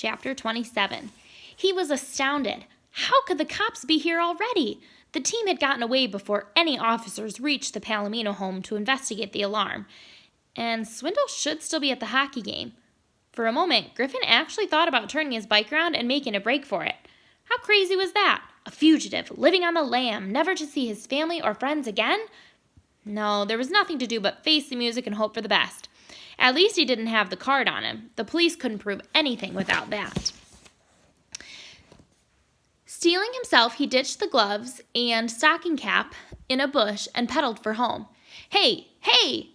Chapter 27. He was astounded. How could the cops be here already? The team had gotten away before any officers reached the Palomino home to investigate the alarm, and Swindle should still be at the hockey game. For a moment, Griffin actually thought about turning his bike around and making a break for it. How crazy was that? A fugitive, living on the lam, never to see his family or friends again? No, there was nothing to do but face the music and hope for the best. At least he didn't have the card on him. The police couldn't prove anything without that. Steeling himself, he ditched the gloves and stocking cap in a bush and pedaled for home. Hey! Hey!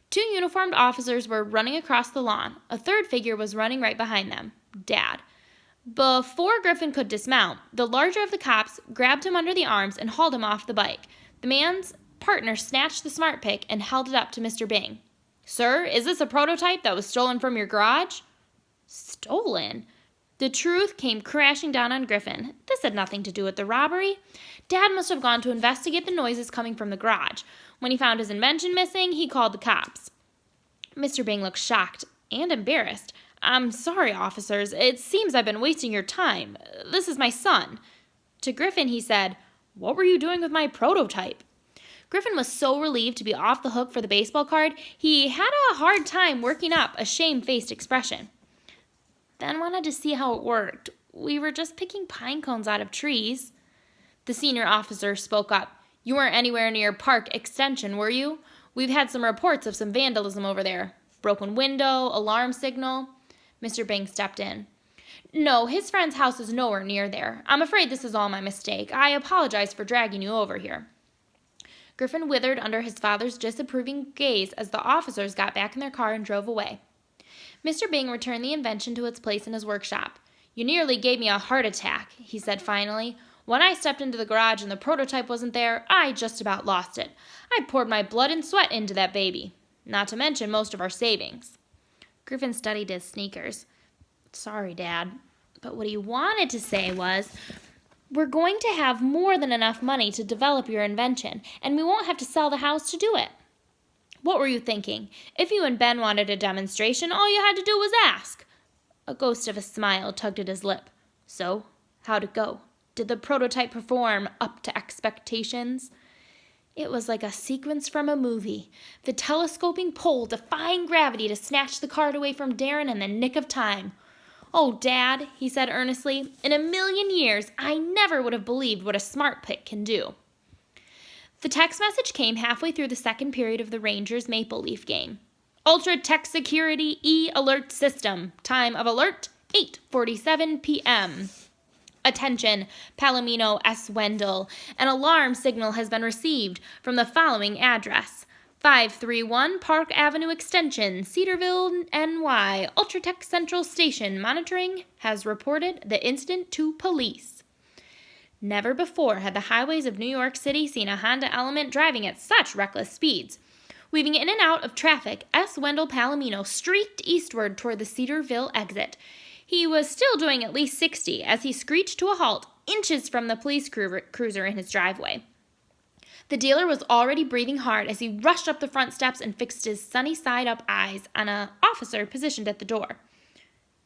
2 uniformed officers were running across the lawn. A third figure was running right behind them. Dad. Before Griffin could dismount, the larger of the cops grabbed him under the arms and hauled him off the bike. The man's partner snatched the smart pick and held it up to Mr. Bing. Sir, is this a prototype that was stolen from your garage? Stolen? The truth came crashing down on Griffin. This had nothing to do with the robbery. Dad must have gone to investigate the noises coming from the garage. When he found his invention missing, he called the cops. Mr. Bing looked shocked and embarrassed. I'm sorry, officers. It seems I've been wasting your time. This is my son. To Griffin, he said, What were you doing with my prototype? Griffin was so relieved to be off the hook for the baseball card, he had a hard time working up a shame-faced expression. Then wanted to see how it worked. We were just picking pine cones out of trees. The senior officer spoke up. You weren't anywhere near Park Extension, were you? We've had some reports of some vandalism over there. Broken window, alarm signal. Mr. Bing stepped in. No, his friend's house is nowhere near there. I'm afraid this is all my mistake. I apologize for dragging you over here. Griffin withered under his father's disapproving gaze as the officers got back in their car and drove away. Mr. Bing returned the invention to its place in his workshop. You nearly gave me a heart attack, he said finally. When I stepped into the garage and the prototype wasn't there, I just about lost it. I poured my blood and sweat into that baby, not to mention most of our savings. Griffin studied his sneakers. Sorry, Dad. But what he wanted to say was, we're going to have more than enough money to develop your invention, and we won't have to sell the house to do it. What were you thinking? If you and Ben wanted a demonstration, all you had to do was ask. A ghost of a smile tugged at his lip. So, how'd it go? Did the prototype perform up to expectations? It was like a sequence from a movie. The telescoping pole defying gravity to snatch the card away from Darren in the nick of time. Oh, Dad, he said earnestly, in a million years, I never would have believed what a smart pick can do. The text message came halfway through the second period of the Rangers Maple Leaf game. Ultra Tech Security E-Alert System. Time of alert, 8:47 p.m. Attention, Palomino S. Swindle. An alarm signal has been received from the following address. 531 Park Avenue Extension, Cedarville, NY. Ultratech Central Station monitoring has reported the incident to police. Never before had the highways of New York City seen a Honda Element driving at such reckless speeds. Weaving in and out of traffic, S. Wendell Palomino streaked eastward toward the Cedarville exit. He was still doing at least 60 as he screeched to a halt inches from the police cruiser in his driveway. The dealer was already breathing hard as he rushed up the front steps and fixed his sunny-side-up eyes on an officer positioned at the door.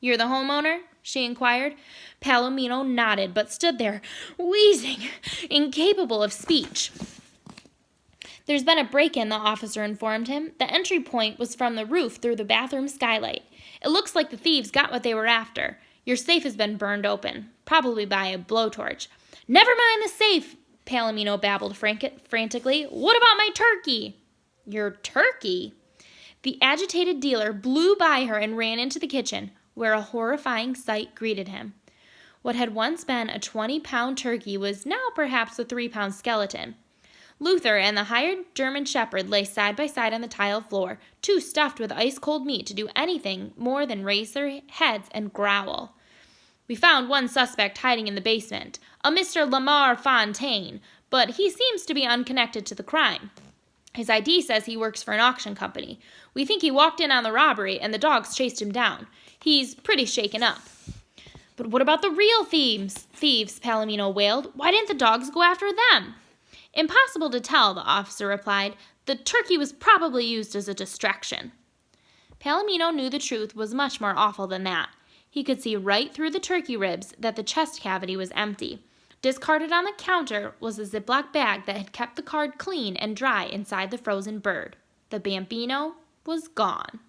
You're the homeowner? She inquired. Palomino nodded, but stood there, wheezing, incapable of speech. There's been a break-in, the officer informed him. The entry point was from the roof through the bathroom skylight. It looks like the thieves got what they were after. Your safe has been burned open, probably by a blowtorch. Never mind the safe, Palomino babbled frantically. What about my turkey? Your turkey? The agitated dealer blew by her and ran into the kitchen, where a horrifying sight greeted him. What had once been a 20-pound turkey was now perhaps a 3-pound skeleton. Luther and the hired German shepherd lay side by side on the tile floor, too stuffed with ice-cold meat to do anything more than raise their heads and growl. We found one suspect hiding in the basement, a Mr. Lamar Fontaine, but he seems to be unconnected to the crime. His ID says he works for an auction company. We think he walked in on the robbery and the dogs chased him down. He's pretty shaken up. But what about the real thieves? Palomino wailed. Why didn't the dogs go after them? Impossible to tell, the officer replied. The turkey was probably used as a distraction. Palomino knew the truth was much more awful than that. He could see right through the turkey ribs that the chest cavity was empty. Discarded on the counter was a Ziploc bag that had kept the card clean and dry inside the frozen bird. The Bambino was gone.